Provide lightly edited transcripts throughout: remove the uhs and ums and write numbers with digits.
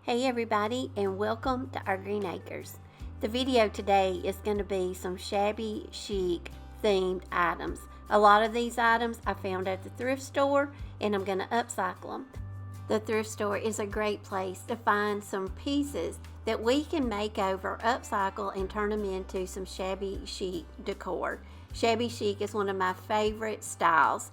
Hey everybody, and welcome to our Greene Acres. The video today is going to be some shabby chic themed items. A lot of these items I found at the thrift store and I'm going to upcycle them. The thrift store is a great place to find some pieces that we can make over, upcycle, and turn them into some shabby chic decor. Shabby chic is one of my favorite styles.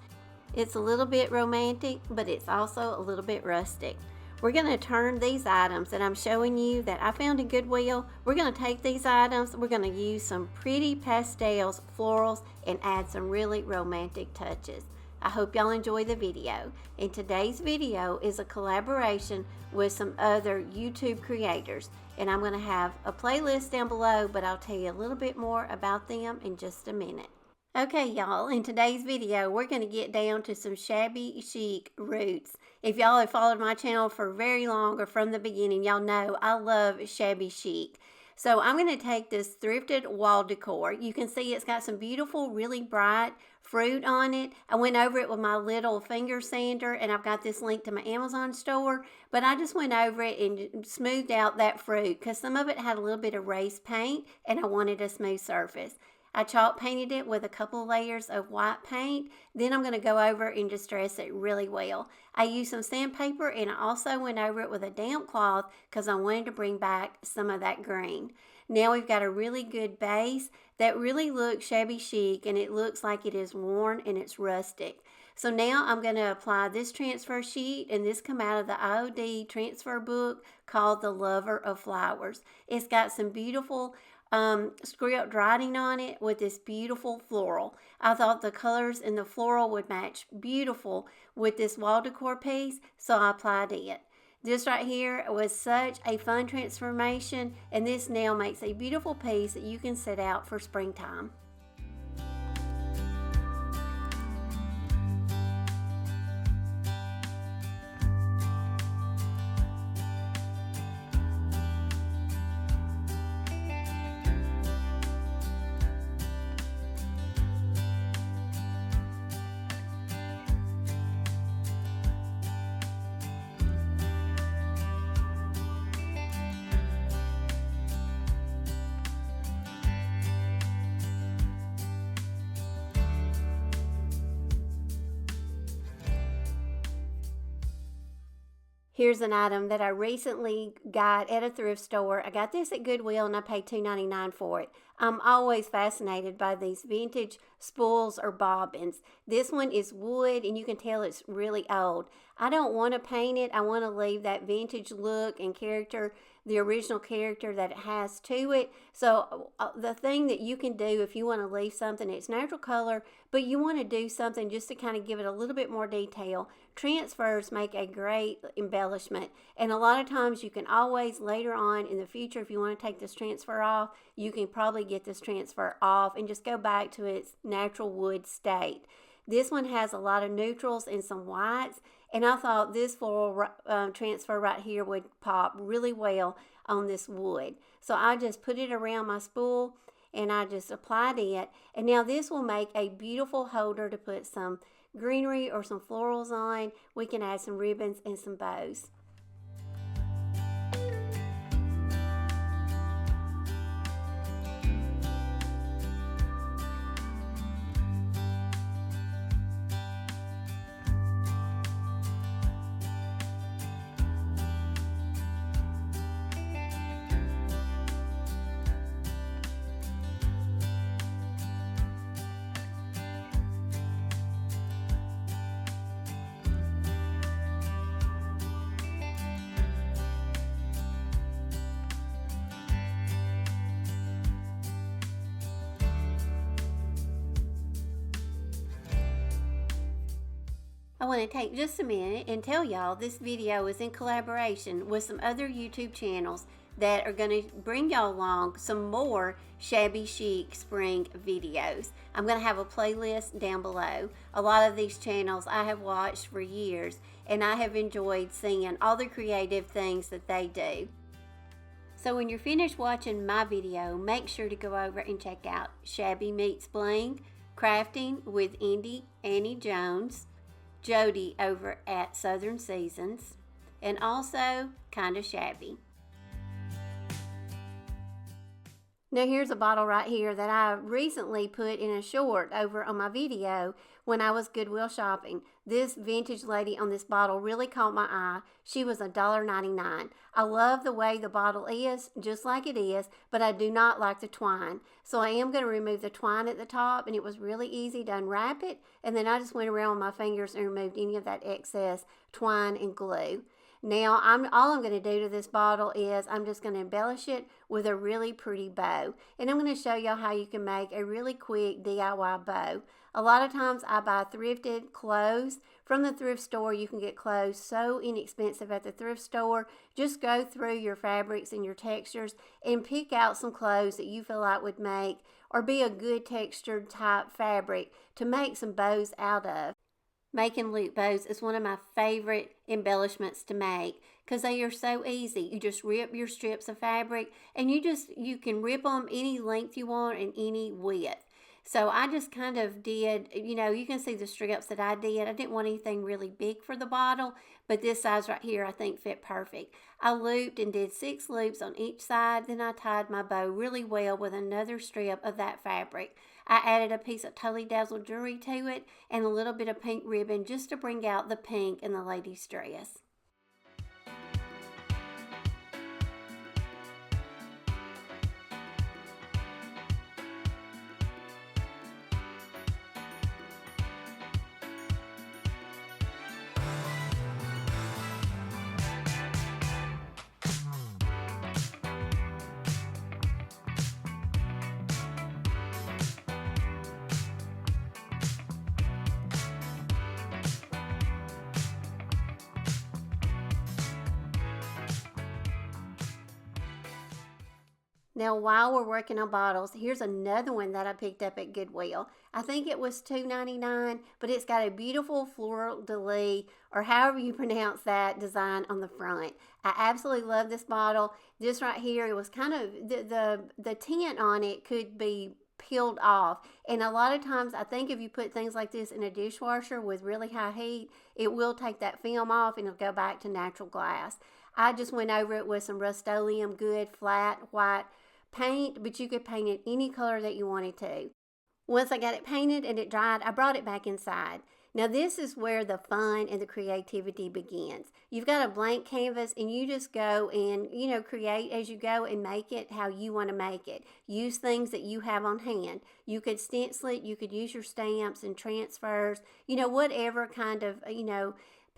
It's a little bit romantic, but it's also a little bit rustic. We're going to turn these items that I'm showing you that I found in Goodwill. We're going to take these items, we're going to use some pretty pastels, florals, and add some really romantic touches. I hope y'all enjoy the video. And today's video is a collaboration with some other YouTube creators. And I'm going to have a playlist down below, but I'll tell you a little bit more about them in just a minute. Okay, y'all, in today's video, we're going to get down to some shabby chic roots. If y'all have followed my channel for very long or from the beginning, y'all know I love shabby chic. So I'm going to take this thrifted wall decor. You can see it's got some beautiful, really bright fruit on it. I went over it with my little finger sander, and I've got this link to my Amazon store. But I just went over it and smoothed out that fruit because some of it had a little bit of raised paint, and I wanted a smooth surface. I chalk painted it with a couple layers of white paint. Then I'm going to go over and distress it really well. I used some sandpaper, and I also went over it with a damp cloth because I wanted to bring back some of that green. Now we've got a really good base that really looks shabby chic, and it looks like it is worn and it's rustic. So now I'm going to apply this transfer sheet, and this come out of the IOD transfer book called The Lover of Flowers. It's got some beautiful script writing on it with this beautiful floral. I thought the colors in the floral would match beautiful with this wall decor piece, so I applied it. This right here was such a fun transformation, and this now makes a beautiful piece that you can set out for springtime. Here's an item that I recently got at a thrift store. I got this at Goodwill and I paid $2.99 for it. I'm always fascinated by these vintage spools or bobbins. This one is wood and you can tell it's really old. I don't want to paint it. I want to leave that vintage look and character, the original character that it has to it. So the thing that you can do if you want to leave something, it's natural color, but you want to do something just to kind of give it a little bit more detail. Transfers make a great embellishment, and a lot of times you can always later on in the future, if you want to take this transfer off, you can probably get this transfer off and just go back to its natural wood state. This one has a lot of neutrals and some whites, and I thought this floral transfer right here would pop really well on this wood. So I just put it around my spool and I just applied it, and now this will make a beautiful holder to put some greenery or some florals on. We can add some ribbons and some bows. I want to take just a minute and tell y'all this video is in collaboration with some other YouTube channels that are going to bring y'all along some more shabby chic spring videos. I'm going to have a playlist down below. A lot of these channels I have watched for years, and I have enjoyed seeing all the creative things that they do. So when you're finished watching my video, make sure to go over and check out Shabby Meets Bling, Crafting with Annie Jones, Jody over at Southern Seasons, and also kind of shabby. Now here's a bottle right here that I recently put in a short over on my video when I was Goodwill shopping. This vintage lady on this bottle really caught my eye. She was $1.99. I love the way the bottle is, just like it is, but I do not like the twine. So I am going to remove the twine at the top, and it was really easy to unwrap it. And then I just went around with my fingers and removed any of that excess twine and glue. Now, all I'm going to do to this bottle is I'm just going to embellish it with a really pretty bow. And I'm going to show y'all how you can make a really quick DIY bow. A lot of times I buy thrifted clothes from the thrift store. You can get clothes so inexpensive at the thrift store. Just go through your fabrics and your textures and pick out some clothes that you feel like would make or be a good textured type fabric to make some bows out of. Making loop bows is one of my favorite embellishments to make because they are so easy. You just rip your strips of fabric and you can rip them any length you want and any width. So I just kind of did, you can see the strips that I did. I didn't want anything really big for the bottle, but this size right here I think fit perfect. I looped and did 6 loops on each side. Then I tied my bow really well with another strip of that fabric. I added a piece of totally dazzled jewelry to it and a little bit of pink ribbon just to bring out the pink in the lady's dress. Now, while we're working on bottles, here's another one that I picked up at Goodwill. I think it was $2.99, but it's got a beautiful floral de lis, or however you pronounce that, design on the front. I absolutely love this bottle. This right here, it was kind of, the tint on it could be peeled off, and a lot of times I think if you put things like this in a dishwasher with really high heat, it will take that film off and it'll go back to natural glass. I just went over it with some Rust-Oleum good flat white paint, but you could paint it any color that you wanted to. Once I got it painted and it dried, I brought it back inside. Now this is where the fun and the creativity begins. You've got a blank canvas and you just go and, create as you go and make it how you want to make it. Use things that you have on hand. You could stencil it, you could use your stamps and transfers, whatever kind of,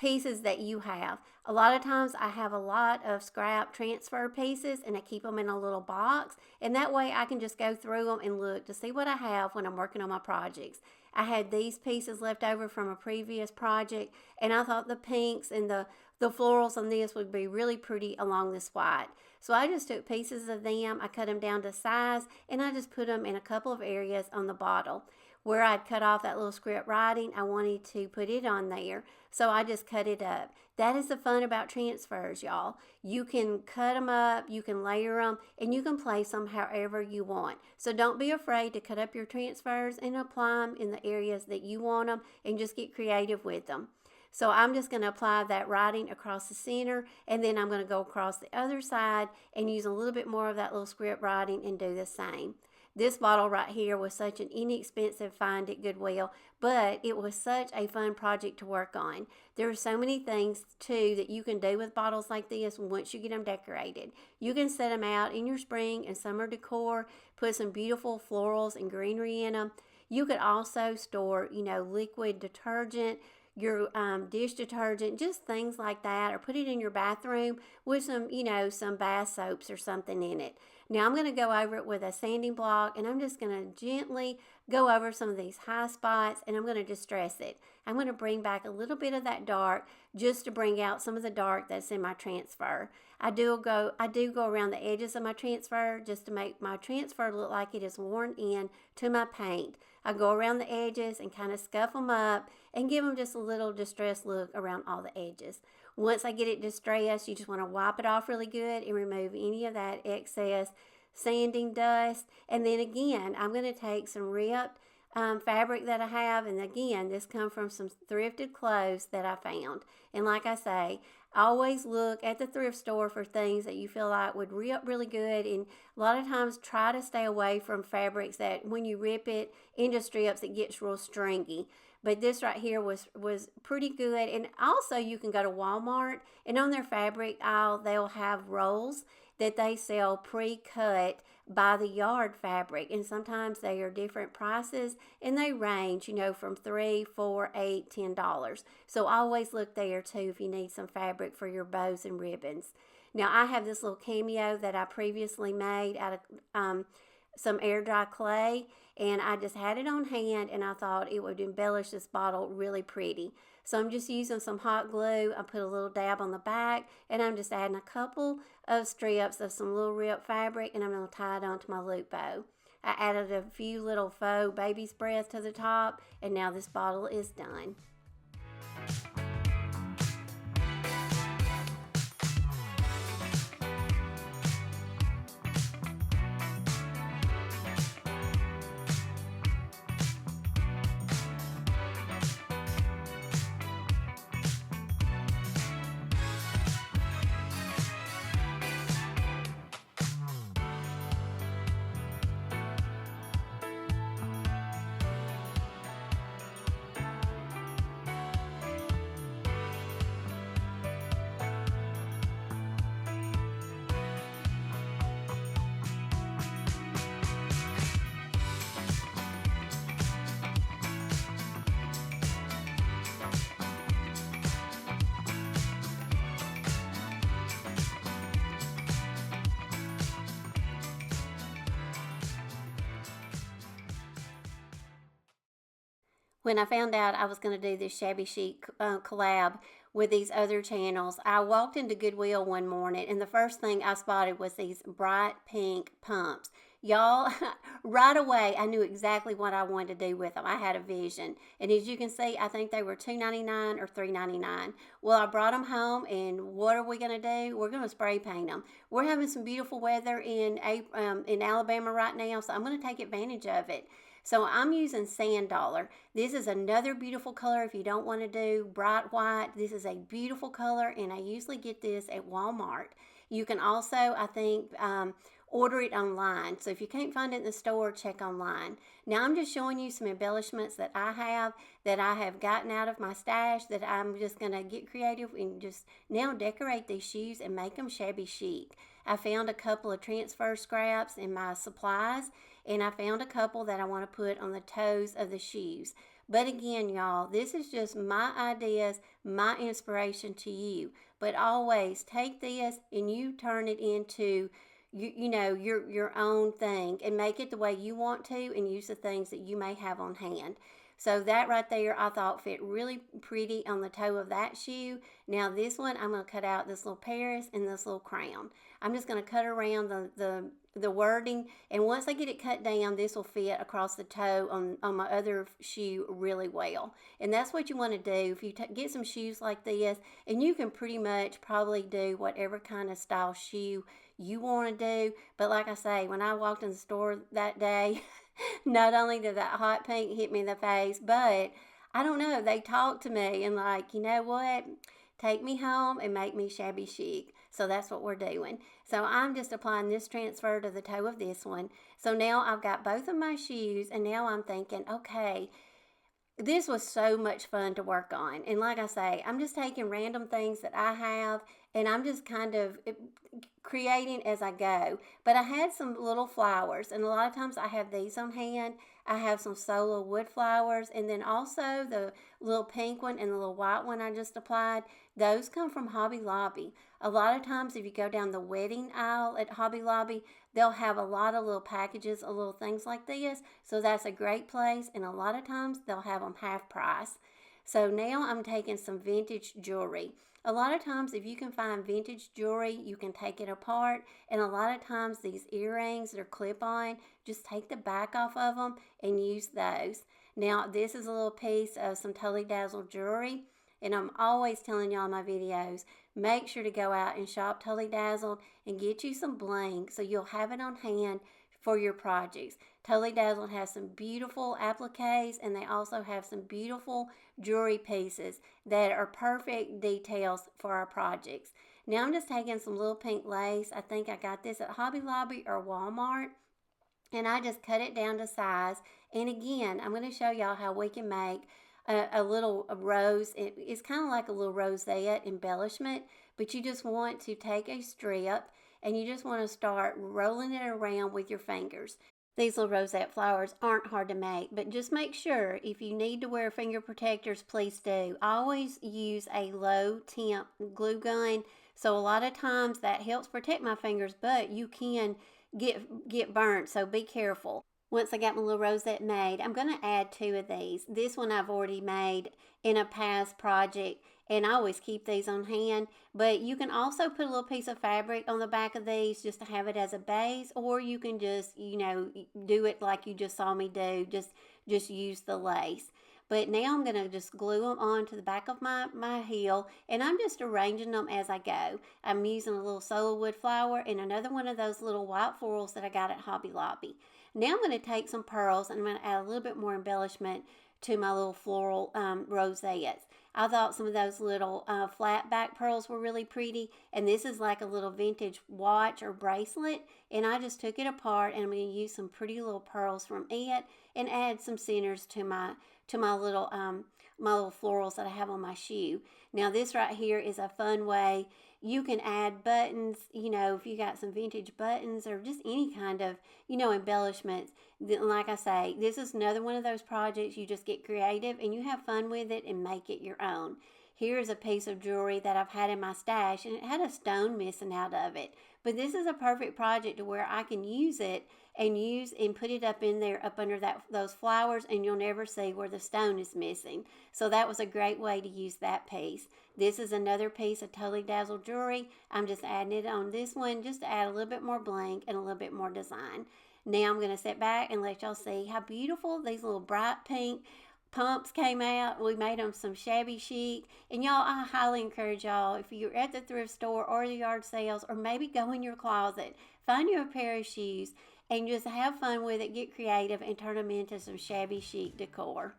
pieces that you have. A lot of times I have a lot of scrap transfer pieces and I keep them in a little box, and that way I can just go through them and look to see what I have when I'm working on my projects. I had these pieces left over from a previous project, and I thought the pinks and the florals on this would be really pretty along this white. So I just took pieces of them, I cut them down to size, and I just put them in a couple of areas on the bottle. Where I'd cut off that little script writing, I wanted to put it on there, so I just cut it up. That is the fun about transfers, y'all. You can cut them up, you can layer them, and you can place them however you want. So don't be afraid to cut up your transfers and apply them in the areas that you want them, and just get creative with them. So I'm just going to apply that writing across the center, and then I'm going to go across the other side and use a little bit more of that little script writing and do the same. This bottle right here was such an inexpensive find at Goodwill, but it was such a fun project to work on. There are so many things, too, that you can do with bottles like this once you get them decorated. You can set them out in your spring and summer decor, put some beautiful florals and greenery in them. You could also store, liquid detergent, your dish detergent, just things like that, or put it in your bathroom with some, some bath soaps or something in it. Now I'm going to go over it with a sanding block, and I'm just going to gently go over some of these high spots, and I'm going to distress it. I'm going to bring back a little bit of that dark just to bring out some of the dark that's in my transfer. I do go around the edges of my transfer just to make my transfer look like it is worn in to my paint. I go around the edges and kind of scuff them up and give them just a little distressed look around all the edges. Once I get it distressed, you just want to wipe it off really good and remove any of that excess sanding dust. And then again, I'm going to take some ripped fabric that I have, and again, this comes from some thrifted clothes that I found. And like I say, Always look at the thrift store for things that you feel like would re-up really good, and a lot of times try to stay away from fabrics that when you rip it into strips it gets real stringy. But this right here was pretty good. And also you can go to Walmart, and on their fabric aisle they'll have rolls that they sell pre-cut by the yard fabric, and sometimes they are different prices, and they range, from $3, $4, $8, $10. So always look there too if you need some fabric for your bows and ribbons. Now I have this little cameo that I previously made out of some air dry clay, and I just had it on hand, and I thought it would embellish this bottle really pretty. So I'm just using some hot glue. I put a little dab on the back, and I'm just adding a couple of strips of some little rip fabric, and I'm going to tie it onto my loop bow. I added a few little faux baby's breath to the top, and now this bottle is done. When I found out I was going to do this Shabby Chic collab with these other channels, I walked into Goodwill one morning, and the first thing I spotted was these bright pink pumps. Y'all, right away, I knew exactly what I wanted to do with them. I had a vision. And as you can see, I think they were $2.99 or $3.99. Well, I brought them home, and what are we going to do? We're going to spray paint them. We're having some beautiful weather in Alabama right now, so I'm going to take advantage of it. So I'm using Sand Dollar. This is another beautiful color if you don't want to do bright white. This is a beautiful color, and I usually get this at Walmart. You can also, I think, order it online. So if you can't find it in the store, check online. Now I'm just showing you some embellishments that I have gotten out of my stash, that I'm just going to get creative and just now decorate these shoes and make them shabby chic. I found a couple of transfer scraps in my supplies, and I found a couple that I want to put on the toes of the shoes. But again, y'all, this is just my ideas, my inspiration to you. But always take this and you turn it into your own thing, and make it the way you want to, and use the things that you may have on hand. So that right there I thought fit really pretty on the toe of that shoe. Now this one, I'm going to cut out this little Paris and this little crown. I'm just going to cut around the wording, and once I get it cut down, this will fit across the toe on my other shoe really well. And that's what you want to do if you get some shoes like this, and you can pretty much probably do whatever kind of style shoe you want to do. But like I say, when I walked in the store that day, not only did that hot pink hit me in the face, but I don't know, they talked to me and like, you know what? Take me home and make me shabby chic. So that's what we're doing. So I'm just applying this transfer to the toe of this one. So now I've got both of my shoes, and now I'm thinking, okay, this was so much fun to work on. And like I say, I'm just taking random things that I have, and I'm just kind of creating as I go. But I had some little flowers, and a lot of times I have these on hand. I have some solo wood flowers, and then also the little pink one and the little white one I just applied. Those come from Hobby Lobby. A lot of times if you go down the wedding aisle at Hobby Lobby, they'll have a lot of little packages of little things like this. So that's a great place, and a lot of times they'll have them half price. So now I'm taking some vintage jewelry. A lot of times if you can find vintage jewelry, you can take it apart, and a lot of times these earrings that are clip-on, just take the back off of them and use those. Now this is a little piece of some Totally Dazzled jewelry, and I'm always telling y'all in my videos, make sure to go out and shop Totally Dazzled and get you some bling so you'll have it on hand for your projects. Totally Dazzled has some beautiful appliques, and they also have some beautiful jewelry pieces that are perfect details for our projects. Now I'm just taking some little pink lace. I think I got this at Hobby Lobby or Walmart. And I just cut it down to size. And again, I'm going to show y'all how we can make a little rose. It's kind of like a little rosette embellishment, but you just want to take a strip and you just want to start rolling it around with your fingers. These little rosette flowers aren't hard to make, but just make sure if you need to wear finger protectors, please do. I always use a low temp glue gun, so a lot of times that helps protect my fingers, but you can get burnt, so be careful. Once I got my little rosette made, I'm going to add 2 of these. This one I've already made in a past project, and I always keep these on hand. But you can also put a little piece of fabric on the back of these just to have it as a base, or you can just, do it like you just saw me do. Just use the lace. But now I'm going to just glue them onto the back of my heel, and I'm just arranging them as I go. I'm using a little solo wood flower and another one of those little white florals that I got at Hobby Lobby. Now I'm going to take some pearls and I'm going to add a little bit more embellishment to my little floral rosettes. I thought some of those little flat back pearls were really pretty, and this is like a little vintage watch or bracelet, and I just took it apart and I'm going to use some pretty little pearls from it and add some centers to my little florals that I have on my shoe. Now this right here is a fun way you can add buttons, if you got some vintage buttons or just any kind of, embellishments. Like I say, this is another one of those projects you just get creative and you have fun with it and make it your own. Here's a piece of jewelry that I've had in my stash, and it had a stone missing out of it. But this is a perfect project to where I can use it and put it up in there, up under those flowers, and you'll never see where the stone is missing. So that was a great way to use that piece. This is another piece of Totally Dazzled jewelry. I'm just adding it on this one just to add a little bit more bling and a little bit more design. Now I'm going to sit back and let y'all see how beautiful these little bright pink pumps came out. We made them some Shabby Chic, and y'all, I highly encourage y'all, if you're at the thrift store or the yard sales, or maybe go in your closet, find you a pair of shoes and just have fun with it, get creative, and turn them into some Shabby Chic decor.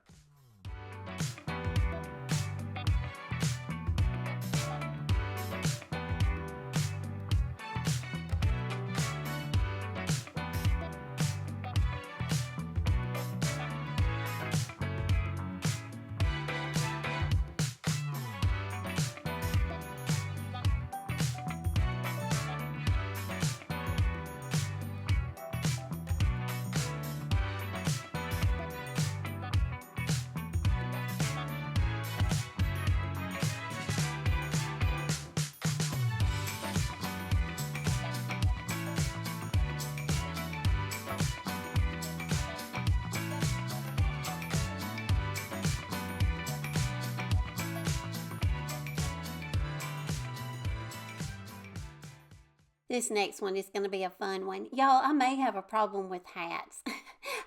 This next one is going to be a fun one. Y'all, I may have a problem with hats.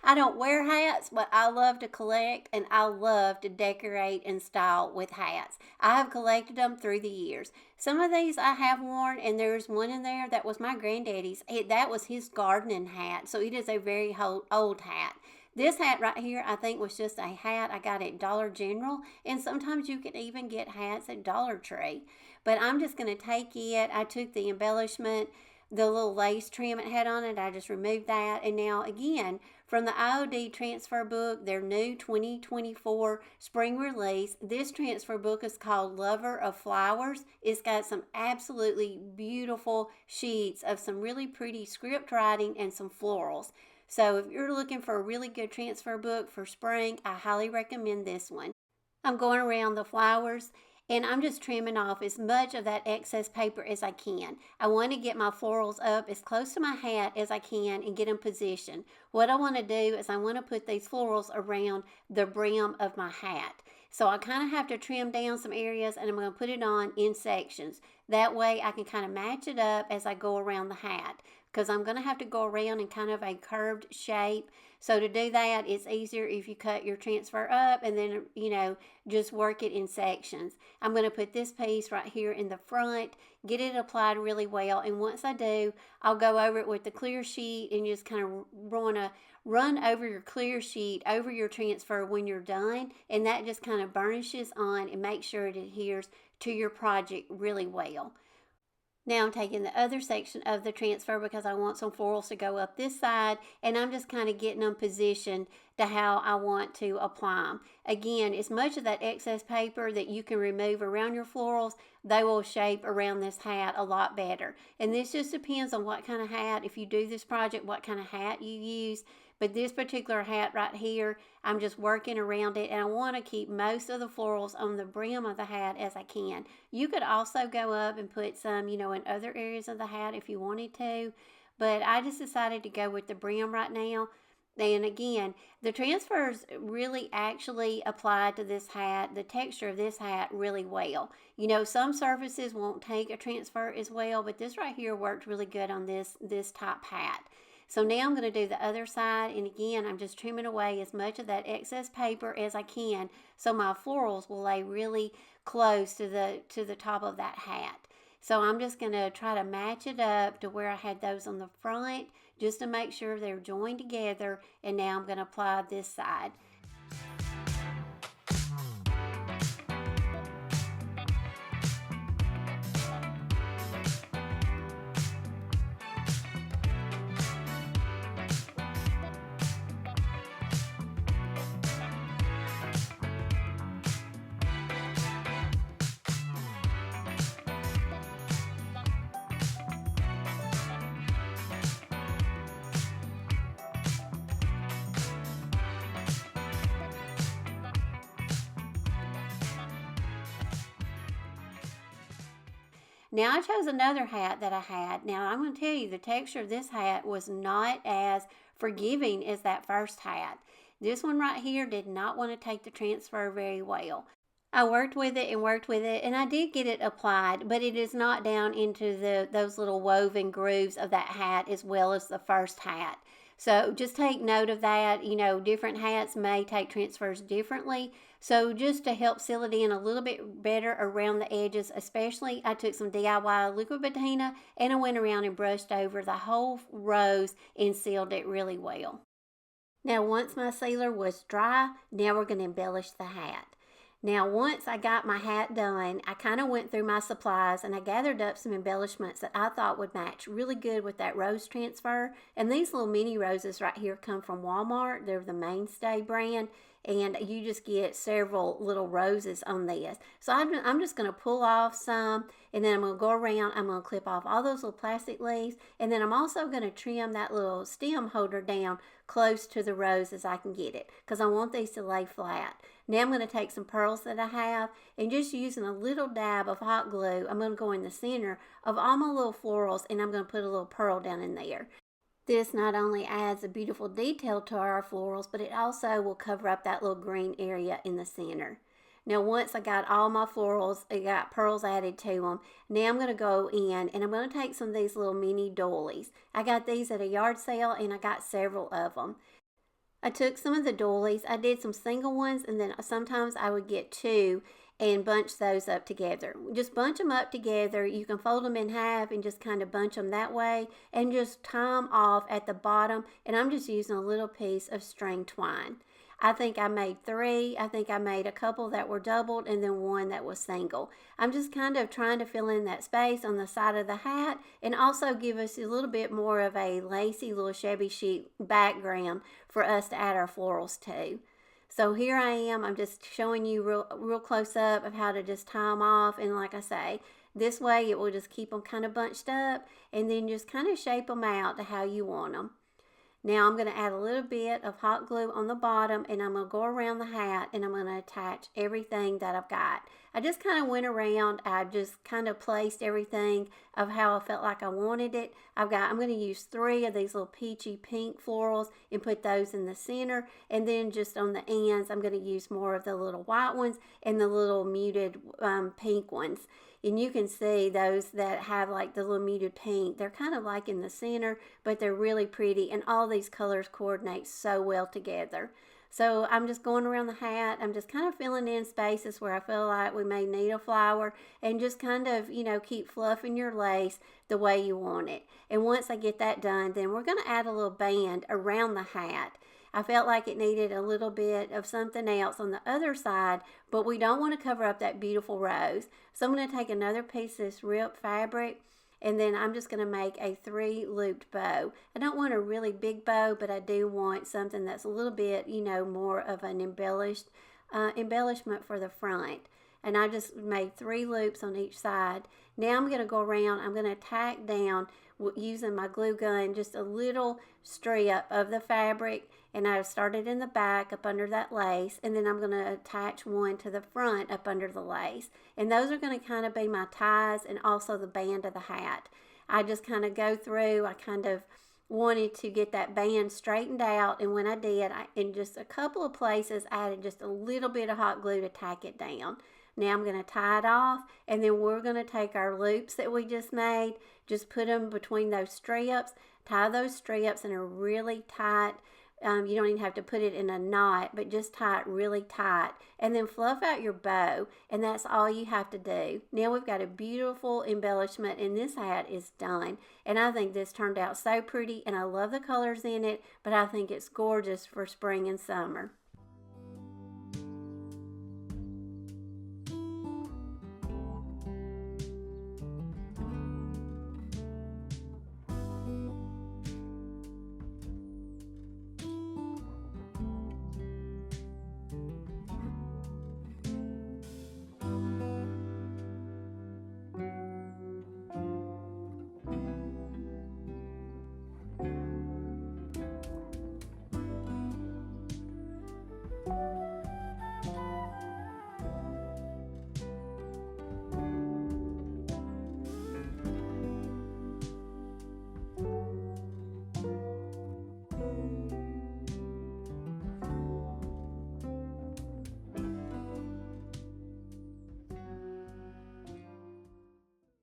I don't wear hats, but I love to collect and I love to decorate and style with hats. I have collected them through the years. Some of these I have worn, and there's one in there that was my granddaddy's. That was his gardening hat, so it is a very old hat. This hat right here, I think, was just a hat I got at Dollar General, and sometimes you can even get hats at Dollar Tree. But I'm just going to take it. I took the embellishment, the little lace trim it had on it. I just removed that. And now, again, from the IOD transfer book, their new 2024 spring release, this transfer book is called Lover of Flowers. It's got some absolutely beautiful sheets of some really pretty script writing and some florals. So if you're looking for a really good transfer book for spring, I highly recommend this one. I'm going around the flowers, and I'm just trimming off as much of that excess paper as I can. I want to get my florals up as close to my hat as I can and get them positioned. What I want to do is I want to put these florals around the brim of my hat. So I kind of have to trim down some areas, and I'm going to put it on in sections. That way I can kind of match it up as I go around the hat, because I'm going to have to go around in kind of a curved shape. So to do that, it's easier if you cut your transfer up and then, just work it in sections. I'm going to put this piece right here in the front, get it applied really well. And once I do, I'll go over it with the clear sheet and just kind of run over your clear sheet over your transfer when you're done. And that just kind of burnishes on and makes sure it adheres to your project really well. Now I'm taking the other section of the transfer because I want some florals to go up this side, and I'm just kind of getting them positioned to how I want to apply them. Again, as much of that excess paper that you can remove around your florals, they will shape around this hat a lot better. And this just depends on what kind of hat, if you do this project, what kind of hat you use. But this particular hat right here, I'm just working around it, and I want to keep most of the florals on the brim of the hat as I can. You could also go up and put some, in other areas of the hat if you wanted to, but I just decided to go with the brim right now. And again, the transfers really actually apply to this hat, the texture of this hat, really well. Some surfaces won't take a transfer as well, but this right here worked really good on this top hat. So now I'm going to do the other side, and again, I'm just trimming away as much of that excess paper as I can so my florals will lay really close to the top of that hat. So I'm just going to try to match it up to where I had those on the front just to make sure they're joined together, and now I'm going to apply this side. Now I chose another hat that I had. Now I'm going to tell you, the texture of this hat was not as forgiving as that first hat. This one right here did not want to take the transfer very well. I worked with it and I did get it applied, but it is not down into those little woven grooves of that hat as well as the first hat. So just take note of that. Different hats may take transfers differently. So just to help seal it in a little bit better around the edges, especially, I took some DIY liquid patina and I went around and brushed over the whole rose and sealed it really well. Now once my sealer was dry, now we're going to embellish the hat. Now once I got my hat done, I kind of went through my supplies and I gathered up some embellishments that I thought would match really good with that rose transfer. And these little mini roses right here come from Walmart. They're the Mainstay brand, and you just get several little roses on this. So I'm just going to pull off some, and then I'm going to go around. I'm going to clip off all those little plastic leaves, and then I'm also going to trim that little stem holder down close to the rose as I can get it, because I want these to lay flat. Now I'm going to take some pearls that I have, and just using a little dab of hot glue, I'm going to go in the center of all my little florals, and I'm going to put a little pearl down in there. This not only adds a beautiful detail to our florals, but it also will cover up that little green area in the center. Now once I got all my florals, I got pearls added to them, now I'm going to go in and I'm going to take some of these little mini doilies. I got these at a yard sale and I got several of them. I took some of the doilies, I did some single ones, and then sometimes I would get two and bunch those up together. Just bunch them up together. You can fold them in half and just kind of bunch them that way and just tie them off at the bottom, and I'm just using a little piece of string twine. I think I made 3. I think I made a couple that were doubled and then one that was single. I'm just kind of trying to fill in that space on the side of the hat and also give us a little bit more of a lacy little shabby chic background for us to add our florals to. So here I am. I'm just showing you real close up of how to just tie them off. And like I say, this way it will just keep them kind of bunched up and then just kind of shape them out to how you want them. Now I'm going to add a little bit of hot glue on the bottom, and I'm going to go around the hat and I'm going to attach everything that I've got. I just kind of went around. I just kind of placed everything of how I felt like I wanted it. I'm going to use 3 of these little peachy pink florals and put those in the center. And then just on the ends, I'm going to use more of the little white ones and the little muted pink ones. And you can see those that have like the little muted pink, they're kind of like in the center, but they're really pretty. And all these colors coordinate so well together. So I'm just going around the hat. I'm just kind of filling in spaces where I feel like we may need a flower, and just kind of, keep fluffing your lace the way you want it. And once I get that done, then we're going to add a little band around the hat. I felt like it needed a little bit of something else on the other side, but we don't want to cover up that beautiful rose. So I'm going to take another piece of this ripped fabric, and then I'm just going to make a 3-looped bow. I don't want a really big bow, but I do want something that's a little bit, more of an embellishment for the front. And I just made 3 loops on each side. Now I'm going to go around, I'm going to tack down using my glue gun just a little strip of the fabric, and I started in the back up under that lace, and then I'm going to attach one to the front up under the lace. And those are going to kind of be my ties and also the band of the hat. I just kind of go through, I kind of wanted to get that band straightened out, and when I did, in just a couple of places, I added just a little bit of hot glue to tack it down. Now I'm going to tie it off, and then we're going to take our loops that we just made, just put them between those strips, tie those strips in a really tight, you don't even have to put it in a knot, but just tie it really tight, and then fluff out your bow, and that's all you have to do. Now we've got a beautiful embellishment, and this hat is done, and I think this turned out so pretty, and I love the colors in it, but I think it's gorgeous for spring and summer.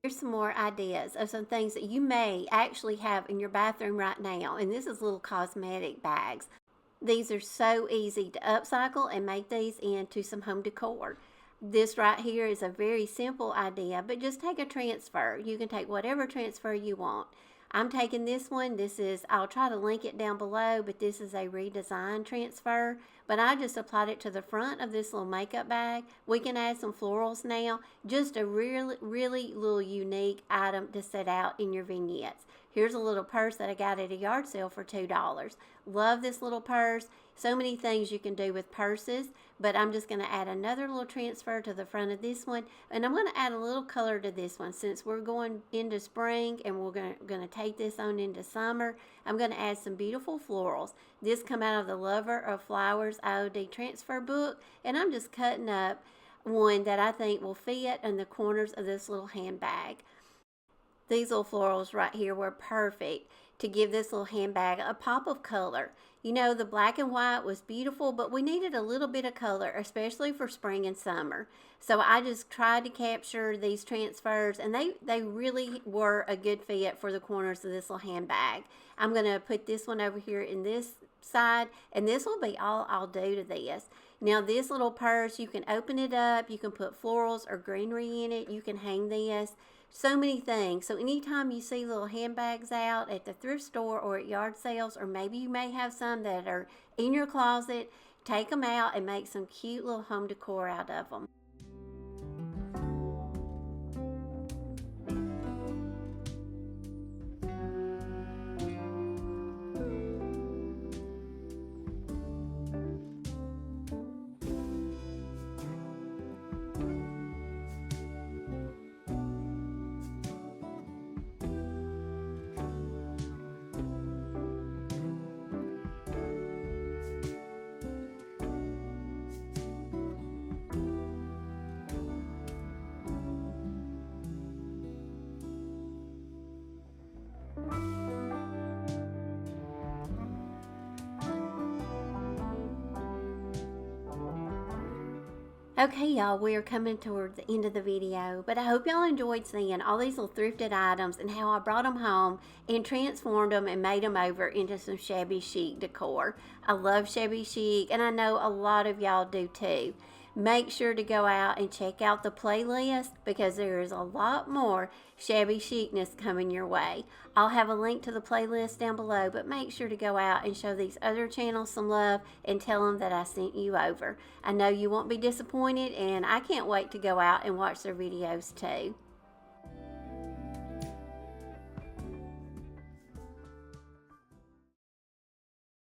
Here's some more ideas of some things that you may actually have in your bathroom right now. And this is little cosmetic bags. These are so easy to upcycle and make these into some home decor. This right here is a very simple idea, but just take a transfer. You can take whatever transfer you want. I'm taking this one. I'll try to link it down below, but this is a redesigned transfer. But I just applied it to the front of this little makeup bag. We can add some florals now. Just a really, really little unique item to set out in your vignettes. Here's a little purse that I got at a yard sale for $2. Love this little purse. So many things you can do with purses, but I'm just going to add another little transfer to the front of this one, and I'm going to add a little color to this one. Since we're going into spring and we're going to take this on into summer, I'm going to add some beautiful florals. This come out of the Lover of Flowers IOD transfer book, and I'm just cutting up one that I think will fit in the corners of this little handbag. These little florals right here were perfect to give this little handbag a pop of color. You know, the black and white was beautiful, but we needed a little bit of color, especially for spring and summer. So I just tried to capture these transfers, and they really were a good fit for the corners of this little handbag. I'm going to put this one over here in this side, and this will be all I'll do to this. Now this little purse, you can open it up, you can put florals or greenery in it, you can hang this. So many things. So anytime you see little handbags out at the thrift store or at yard sales, or maybe you may have some that are in your closet, take them out and make some cute little home decor out of them. Okay, y'all, we are coming toward the end of the video, but I hope y'all enjoyed seeing all these little thrifted items and how I brought them home and transformed them and made them over into some shabby chic decor. I love shabby chic, and I know a lot of y'all do too. Make sure to go out and check out the playlist because there is a lot more shabby chicness coming your way. I'll have a link to the playlist down below, but make sure to go out and show these other channels some love and tell them that I sent you over. I know you won't be disappointed, and I can't wait to go out and watch their videos too.